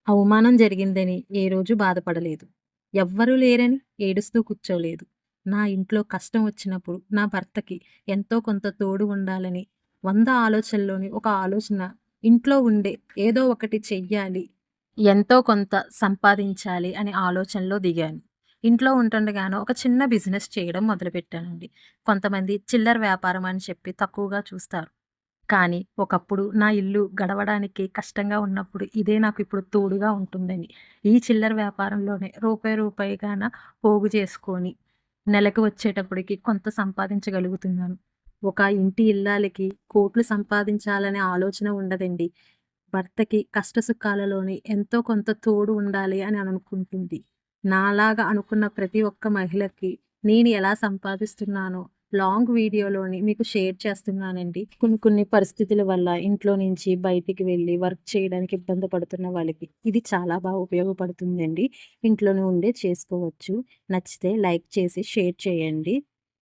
అవమానం జరిగిందని ఏ రోజు బాధపడలేదు. ఎవ్వరూ లేరని ఏడుస్తూ కూర్చోలేదు. నా ఇంట్లో కష్టం వచ్చినప్పుడు నా భర్తకి ఎంతో కొంత తోడు ఉండాలని 100 ఆలోచనలోని ఒక ఆలోచన ఇంట్లో ఉండే ఏదో ఒకటి చెయ్యాలి, ఎంతో కొంత సంపాదించాలి అనే ఆలోచనలో దిగాను. ఇంట్లో ఉంటుండగాను ఒక చిన్న బిజినెస్ చేయడం మొదలుపెట్టానండి. కొంతమంది చిల్లర వ్యాపారం అని చెప్పి తక్కువగా చూస్తారు. కానీ ఒకప్పుడు నా ఇల్లు గడవడానికి కష్టంగా ఉన్నప్పుడు ఇదే నాకు ఇప్పుడు తోడుగా ఉంటుందని, ఈ చిల్లర వ్యాపారంలోనే రూపాయి రూపాయిగాన పోగు చేసుకొని, నెలకు వచ్చేటప్పటికి కొంత సంపాదించగలుగుతున్నాను. ఒక ఇంటి ఇల్లాలికి కోట్లు సంపాదించాలనే ఆలోచన ఉండదండి. భర్తకి కష్ట సుఖాలలోని ఎంతో కొంత తోడు ఉండాలి అని అనుకుంటుంది. నాలాగా అనుకున్న ప్రతి ఒక్క మహిళకి నేను ఎలా సంపాదిస్తున్నానో లాంగ్ వీడియోలోని మీకు షేర్ చేస్తున్నానండి. కొన్ని కొన్ని పరిస్థితుల వల్ల ఇంట్లో నుంచి బయటికి వెళ్ళి వర్క్ చేయడానికి ఇబ్బంది పడుతున్న వాళ్ళకి ఇది చాలా బాగా ఉపయోగపడుతుందండి. ఇంట్లోనే ఉండే చేసుకోవచ్చు. నచ్చితే లైక్ చేసి షేర్ చేయండి.